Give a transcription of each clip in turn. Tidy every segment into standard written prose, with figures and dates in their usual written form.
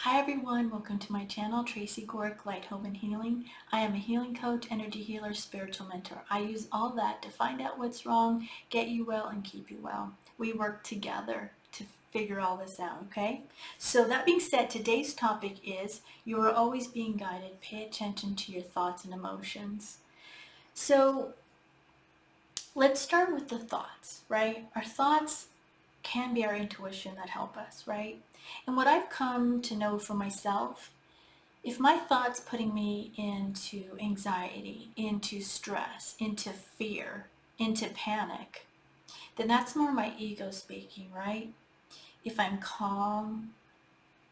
Hi everyone, welcome to my channel, Tracy Gohrick Light, Home and Healing. I am a healing coach, energy healer, spiritual mentor. I use all that to find out what's wrong, get you well, and keep you well. We work together to figure all this out, okay? So that being said, today's topic is you are always being guided. Pay attention to your thoughts and emotions. So let's start with the thoughts, right? Our thoughts can be our intuition that help us, right? And what I've come to know for myself, if my thoughts putting me into anxiety, into stress, into fear, into panic, then that's more my ego speaking, right? If I'm calm,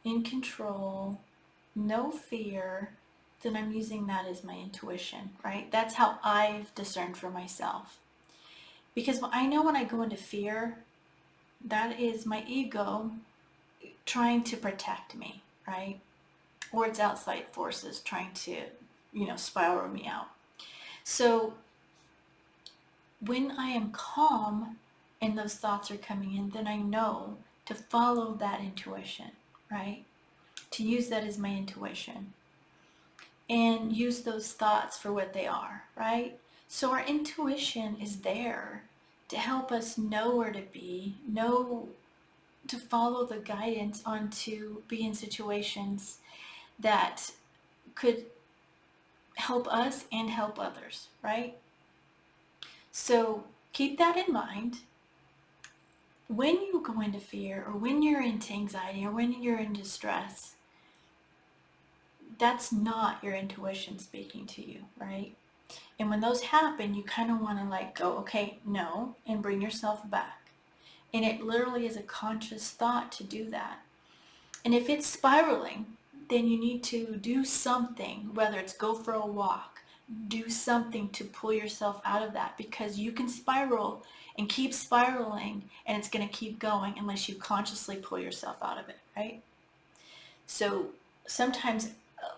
in control, no fear, then I'm using that as my intuition, right? That's how I've discerned for myself. Because I know when I go into fear, that is my ego trying to protect me, right? Or it's outside forces trying to, spiral me out. So when I am calm and those thoughts are coming in, then I know to follow that intuition, right? To use that as my intuition and use those thoughts for what they are, right? So our intuition is there to help us know where to be, know to follow the guidance on to be in situations that could help us and help others, right? So keep that in mind. When you go into fear or when you're into anxiety or when you're in distress, that's not your intuition speaking to you, right? And when those happen, you kind of want to go, okay, no, and bring yourself back. And it literally is a conscious thought to do that. And if it's spiraling, then you need to do something, whether it's go for a walk, do something to pull yourself out of that, because you can spiral and keep spiraling and it's going to keep going unless you consciously pull yourself out of it, right? So sometimes,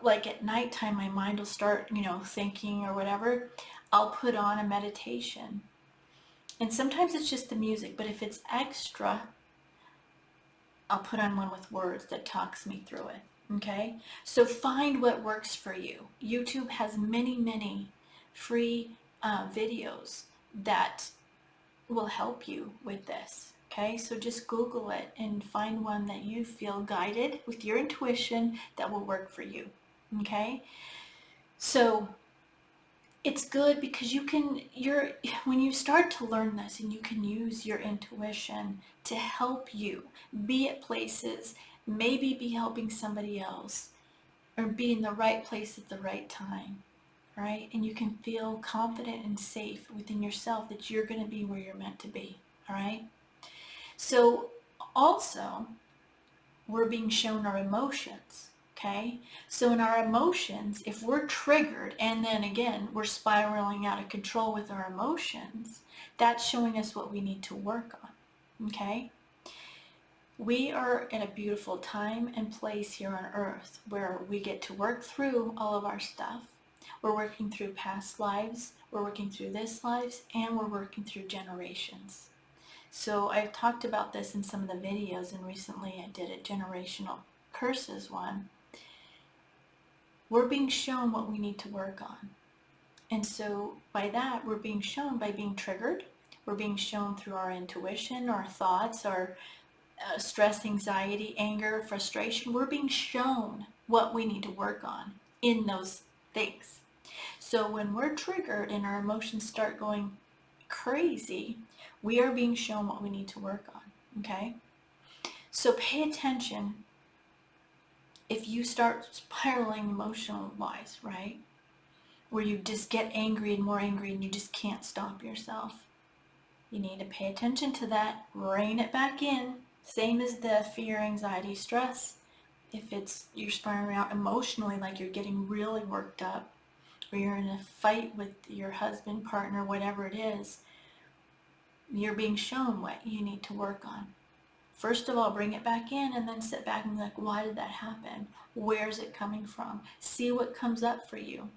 like at nighttime, my mind will start, thinking or whatever. I'll put on a meditation. And sometimes it's just the music, but if it's extra, I'll put on one with words that talks me through it. Okay? So find what works for you. YouTube has many free videos that will help you with this. Okay? So just Google it and find one that you feel guided with your intuition that will work for you. Okay? So it's good because when you start to learn this and you can use your intuition to help you be at places, maybe be helping somebody else or be in the right place at the right time, right? And you can feel confident and safe within yourself that you're going to be where you're meant to be, all right? So also, we're being shown our emotions. Okay, so in our emotions, if we're triggered and then again we're spiraling out of control with our emotions, that's showing us what we need to work on. Okay, we are in a beautiful time and place here on earth where we get to work through all of our stuff. We're working through past lives, we're working through this lives, and we're working through generations. So I've talked about this in some of the videos, and recently I did a generational curses one. We're being shown what we need to work on. And so by that, we're being shown by being triggered. We're being shown through our intuition, our thoughts, our stress, anxiety, anger, frustration. We're being shown what we need to work on in those things. So when we're triggered and our emotions start going crazy, we are being shown what we need to work on, okay? So pay attention if you start spiraling emotional-wise, right? Where you just get angry and you just can't stop yourself. You need to pay attention to that, rein it back in. Same as the fear, anxiety, stress. If you're spiraling out emotionally, like you're getting really worked up, or you're in a fight with your husband, partner, whatever it is, you're being shown what you need to work on. First of all, bring it back in and then sit back and be like, why did that happen? Where's it coming from? See what comes up for you.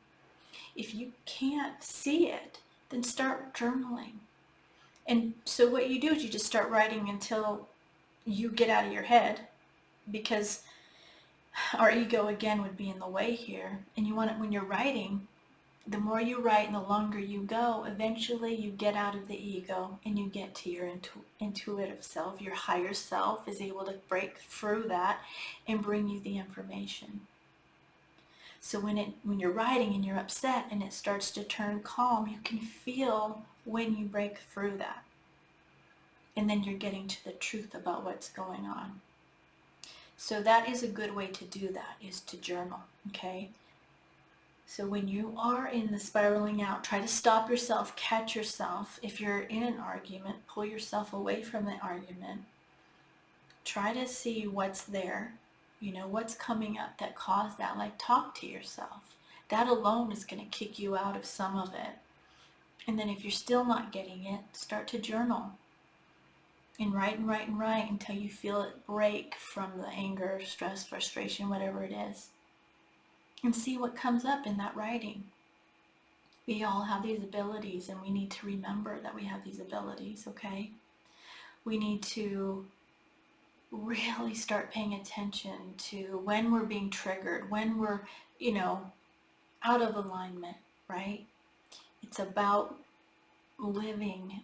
If you can't see it, then start journaling. And so what you do is you just start writing until you get out of your head, because our ego again would be in the way here. And you want it when you're writing, the more you write and the longer you go, eventually you get out of the ego and you get to your intuitive self. Your higher self is able to break through that and bring you the information. So when you're writing and you're upset and it starts to turn calm, you can feel when you break through that. And then you're getting to the truth about what's going on. So that is a good way to do that, is to journal, okay? So when you are in the spiraling out, try to stop yourself, catch yourself. If you're in an argument, pull yourself away from the argument. Try to see what's there, what's coming up that caused that. Like, talk to yourself. That alone is going to kick you out of some of it. And then if you're still not getting it, start to journal. And write and write and write until you feel it break from the anger, stress, frustration, whatever it is. And see what comes up in that writing. We all have these abilities, and we need to remember that we have these abilities, okay? We need to really start paying attention to when we're being triggered, when we're, out of alignment, right? It's about living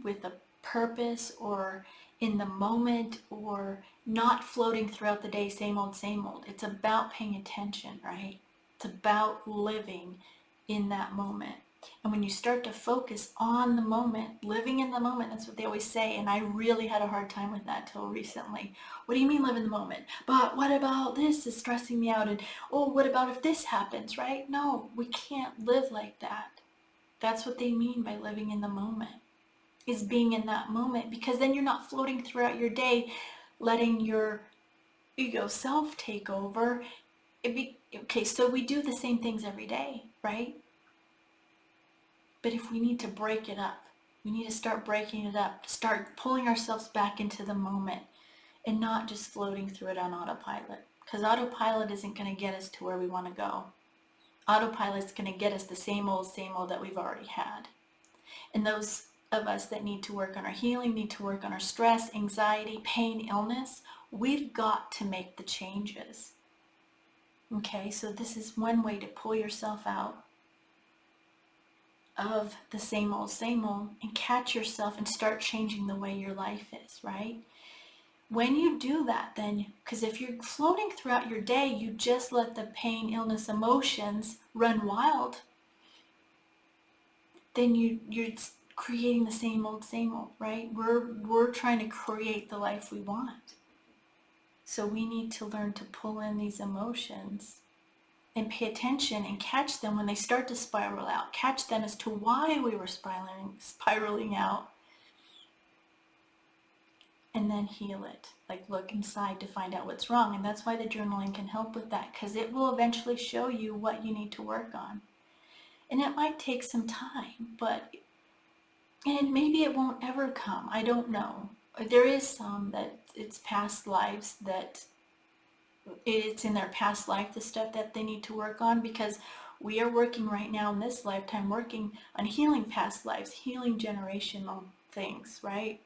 with a purpose, or in the moment, or not floating throughout the day, same old, same old. It's about paying attention, right? It's about living in that moment. And when you start to focus on the moment, living in the moment, that's what they always say. And I really had a hard time with that till recently. What do you mean live in the moment? But what about this is stressing me out? And oh, what about if this happens, right? No, we can't live like that. That's what they mean by living in the moment, is being in that moment, because then you're not floating throughout your day, letting your ego self take over. Okay, so we do the same things every day, right? But if we need to break it up, we need to start breaking it up, start pulling ourselves back into the moment and not just floating through it on autopilot. Because autopilot isn't going to get us to where we want to go. Autopilot's going to get us the same old that we've already had. And those of us that need to work on our healing, need to work on our stress, anxiety, pain, illness, we've got to make the changes. Okay, so this is one way to pull yourself out of the same old and catch yourself and start changing the way your life is, right? When you do that, then, because if you're floating throughout your day, you just let the pain, illness, emotions run wild, then you're creating the same old, right? We're trying to create the life we want. So we need to learn to pull in these emotions and pay attention and catch them when they start to spiral out. Catch them as to why we were spiraling out. And then heal it. Like, look inside to find out what's wrong. And that's why the journaling can help with that, because it will eventually show you what you need to work on. And it might take some time, and maybe it won't ever come. I don't know. There is some that it's past lives, that it's in their past life, the stuff that they need to work on, because we are working right now in this lifetime, working on healing past lives, healing generational things, right?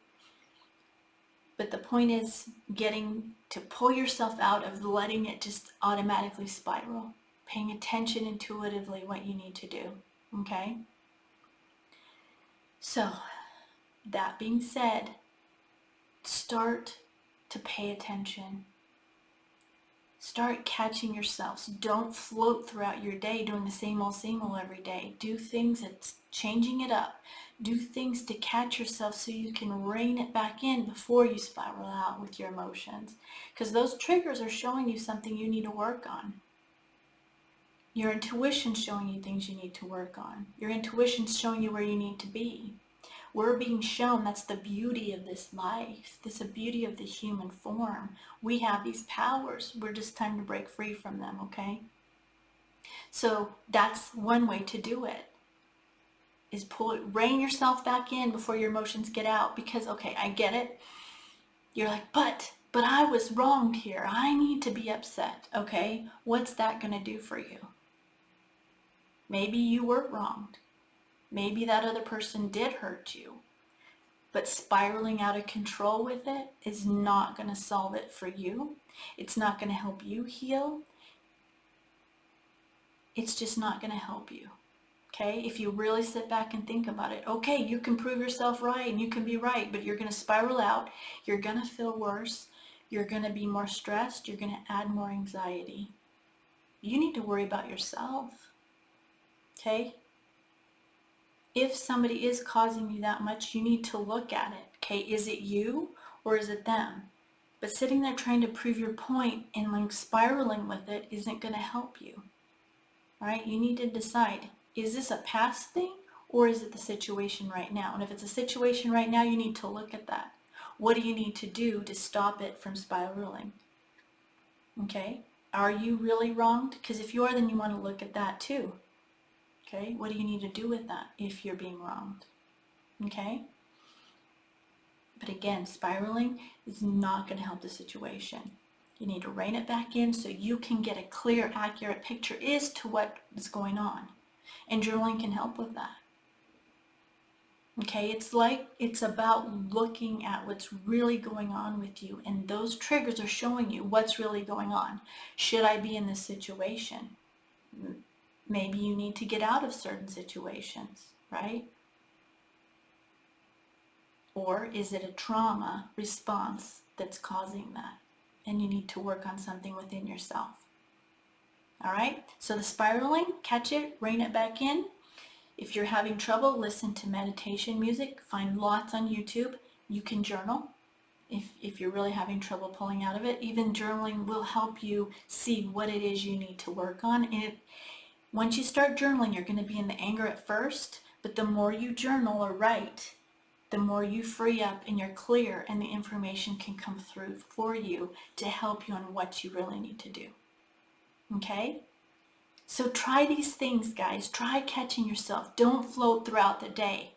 But the point is getting to pull yourself out of letting it just automatically spiral, paying attention intuitively what you need to do, okay? So, that being said, start to pay attention. Start catching yourselves. Don't float throughout your day doing the same old every day. Do things that's changing it up. Do things to catch yourself so you can rein it back in before you spiral out with your emotions. Because those triggers are showing you something you need to work on. Your intuition's showing you things you need to work on. Your intuition's showing you where you need to be. We're being shown, that's the beauty of this life. That's the beauty of the human form. We have these powers. We're just time to break free from them, okay? So that's one way to do it, is rein yourself back in before your emotions get out. Because, okay, I get it. You're like, but I was wronged here. I need to be upset, okay? What's that going to do for you? Maybe you were wronged. Maybe that other person did hurt you. But spiraling out of control with it is not going to solve it for you. It's not going to help you heal. It's just not going to help you. Okay, if you really sit back and think about it, okay, you can prove yourself right and you can be right, but you're going to spiral out. You're going to feel worse. You're going to be more stressed. You're going to add more anxiety. You need to worry about yourself. Okay? If somebody is causing you that much, you need to look at it. Okay, is it you or is it them? But sitting there trying to prove your point and like spiraling with it isn't going to help you. All right? You need to decide, is this a past thing or is it the situation right now? And if it's a situation right now, you need to look at that. What do you need to do to stop it from spiraling? Okay? Are you really wronged? Because if you are, then you want to look at that too. Okay? What do you need to do with that if you're being wronged? Okay? But again, spiraling is not going to help the situation. You need to rein it back in so you can get a clear, accurate picture as to what is going on. And journaling can help with that. Okay, it's about looking at what's really going on with you, and those triggers are showing you what's really going on. Should I be in this situation? Maybe you need to get out of certain situations, right? Or is it a trauma response that's causing that? And you need to work on something within yourself. All right, so the spiraling, catch it, rein it back in. If you're having trouble, listen to meditation music. Find lots on YouTube. You can journal if you're really having trouble pulling out of it. Even journaling will help you see what it is you need to work on. And once you start journaling, you're going to be in the anger at first, but the more you journal or write, the more you free up and you're clear, and the information can come through for you to help you on what you really need to do. Okay? So try these things, guys. Try catching yourself. Don't float throughout the day.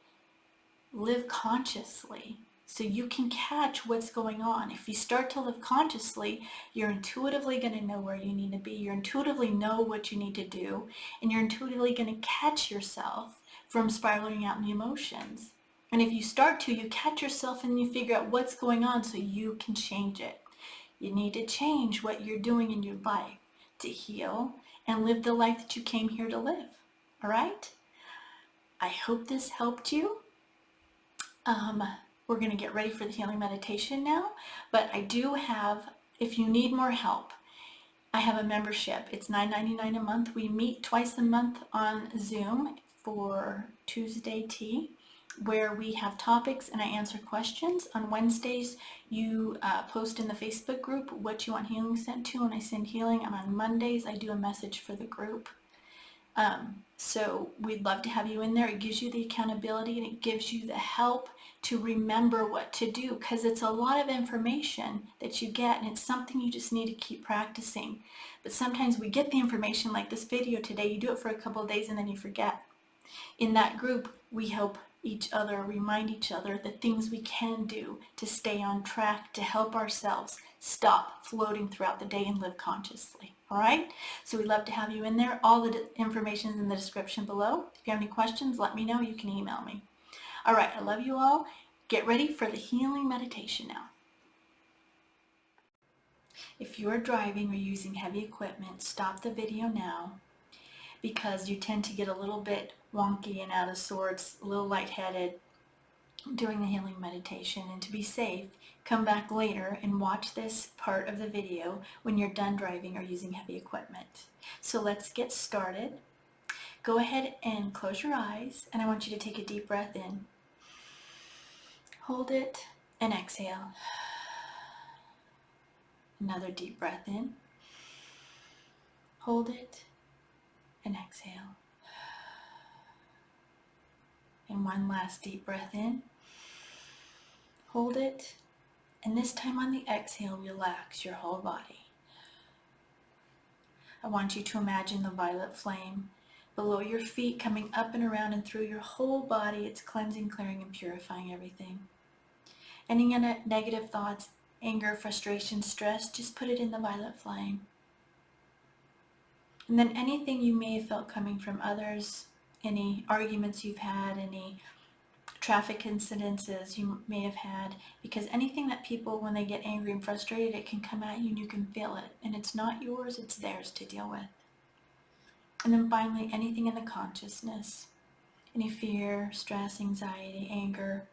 Live consciously so you can catch what's going on. If you start to live consciously, you're intuitively going to know where you need to be. You intuitively know what you need to do, and you're intuitively going to catch yourself from spiraling out in the emotions. And if you start to, you catch yourself and you figure out what's going on so you can change it. You need to change what you're doing in your life to heal and live the life that you came here to live. All right? I hope this helped you. We're going to get ready for the healing meditation now, but I do have, if you need more help, I have a membership. It's $9.99 a month. We meet twice a month on Zoom for Tuesday tea, where we have topics and I answer questions. On Wednesdays, you post in the Facebook group what you want healing sent to, and I send healing. And on Mondays, I do a message for the group. So we'd love to have you in there. It gives you the accountability and it gives you the help to remember what to do, because it's a lot of information that you get and it's something you just need to keep practicing. But sometimes we get the information like this video today, you do it for a couple of days and then you forget. In that group, we help each other, remind each other the things we can do to stay on track, to help ourselves stop floating throughout the day and live consciously. All right? So we'd love to have you in there. All the information is in the description below. If you have any questions, let me know. You can email me. All right, I love you all. Get ready for the healing meditation now. If you are driving or using heavy equipment, stop the video now, because you tend to get a little bit wonky and out of sorts, a little lightheaded during the healing meditation. And to be safe, come back later and watch this part of the video when you're done driving or using heavy equipment. So let's get started. Go ahead and close your eyes, and I want you to take a deep breath in. Hold it and exhale. Another deep breath in. Hold it and exhale. And one last deep breath in. Hold it, and this time on the exhale, relax your whole body. I want you to imagine the violet flame below your feet coming up and around and through your whole body. It's cleansing, clearing, and purifying everything. Any negative thoughts, anger, frustration, stress, just put it in the violet flame. And then anything you may have felt coming from others, any arguments you've had, any traffic incidences you may have had, because anything that people, when they get angry and frustrated, it can come at you and you can feel it, and it's not yours, it's theirs to deal with. And then finally, anything in the consciousness, any fear, stress, anxiety, anger,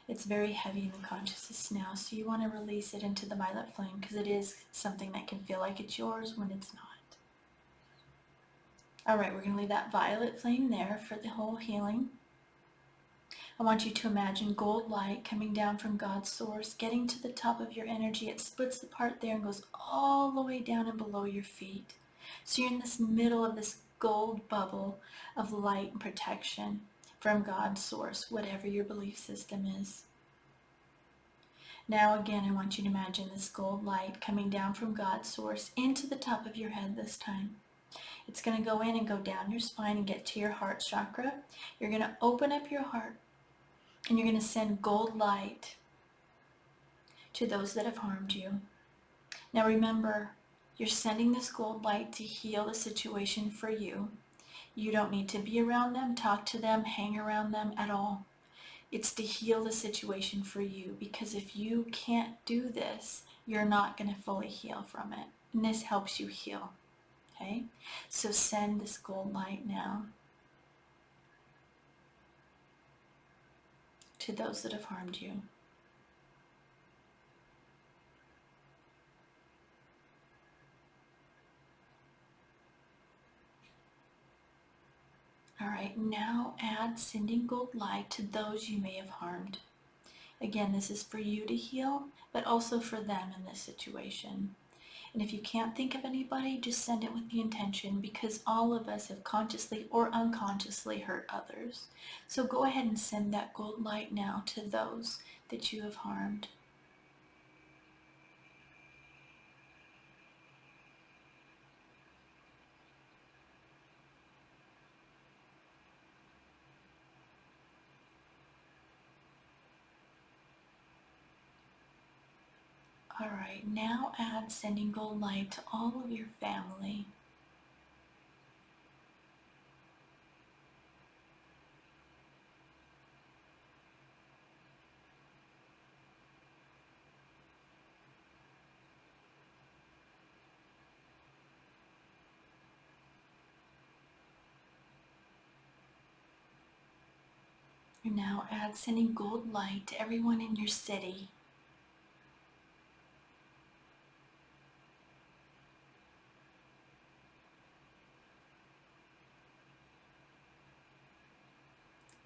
it's very heavy in the consciousness now, so you want to release it into the violet flame, because it is something that can feel like it's yours when it's not. All right, we're going to leave that violet flame there for the whole healing. I want you to imagine gold light coming down from God's source, getting to the top of your energy. It splits apart there and goes all the way down and below your feet. So you're in this middle of this gold bubble of light and protection from God's source, whatever your belief system is. Now again, I want you to imagine this gold light coming down from God's source into the top of your head this time. It's going to go in and go down your spine and get to your heart chakra. You're going to open up your heart and you're going to send gold light to those that have harmed you. Now remember, you're sending this gold light to heal the situation for you. You don't need to be around them, talk to them, hang around them at all. It's to heal the situation for you, because if you can't do this, you're not going to fully heal from it. And this helps you heal. Okay? So send this gold light now to those that have harmed you. All right, now add sending gold light to those you may have harmed. Again, this is for you to heal, but also for them in this situation. And if you can't think of anybody, just send it with the intention, because all of us have consciously or unconsciously hurt others. So go ahead and send that gold light now to those that you have harmed. All right, now add sending gold light to all of your family. And now add sending gold light to everyone in your city.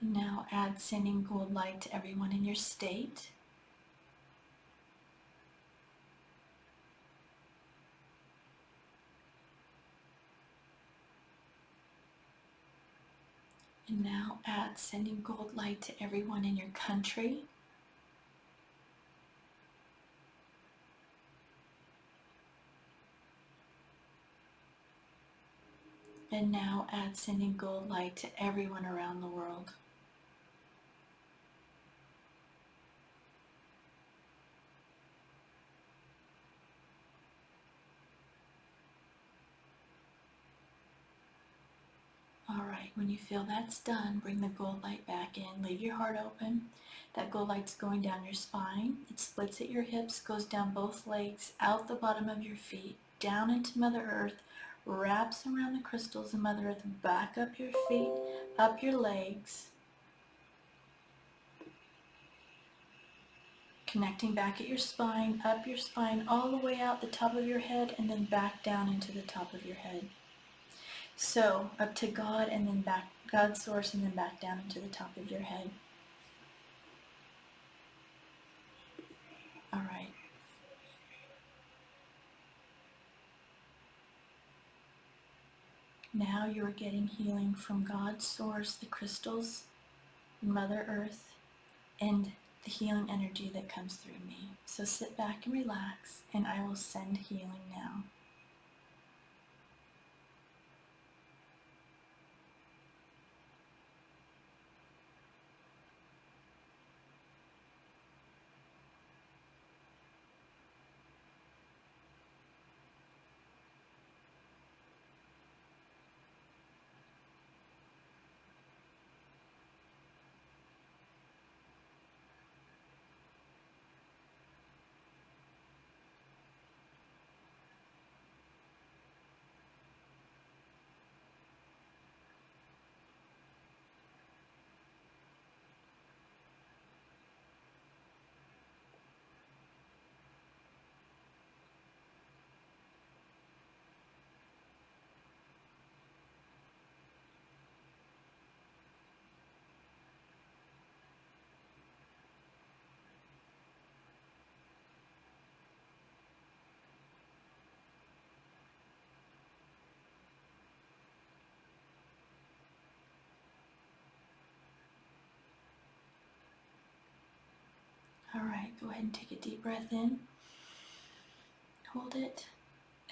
And now add sending gold light to everyone in your state. And now add sending gold light to everyone in your country. And now add sending gold light to everyone around the world. All right, when you feel that's done, bring the gold light back in. Leave your heart open. That gold light's going down your spine. It splits at your hips, goes down both legs, out the bottom of your feet, down into Mother Earth, wraps around the crystals in Mother Earth, back up your feet, up your legs, connecting back at your spine, up your spine, all the way out the top of your head, and then back down into the top of your head. So up to God, and then back, God's source, and then back down into the top of your head. All right. Now you are getting healing from God's source, the crystals, Mother Earth, and the healing energy that comes through me. So sit back and relax, and I will send healing now. All right, go ahead and take a deep breath in. Hold it.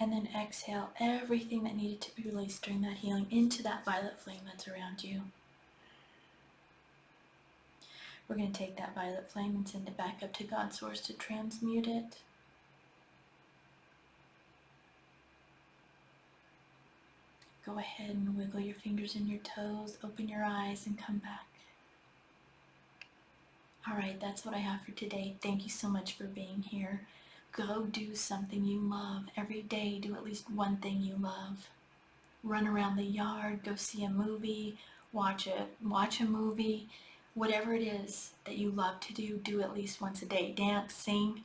And then exhale everything that needed to be released during that healing into that violet flame that's around you. We're going to take that violet flame and send it back up to God's source to transmute it. Go ahead and wiggle your fingers and your toes, open your eyes, and come back. All right, that's what I have for today. Thank you so much for being here. Go do something you love. Every day, do at least one thing you love. Run around the yard, go see a movie, watch a movie. Whatever it is that you love to do, do at least once a day. Dance, sing,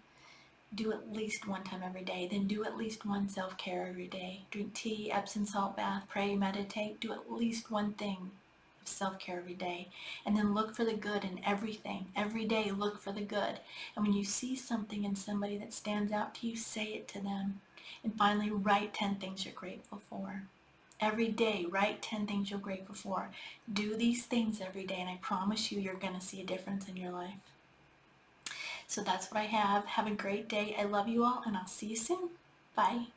do at least one time every day. Then do at least one self-care every day. Drink tea, Epsom salt bath, pray, meditate. Do at least one thing of self-care every day. And then look for the good in everything. Every day, look for the good. And when you see something in somebody that stands out to you, say it to them. And finally, write 10 things you're grateful for. Every day, write 10 things you're grateful for. Do these things every day, and I promise you, you're going to see a difference in your life. So that's what I have. Have a great day. I love you all, and I'll see you soon. Bye.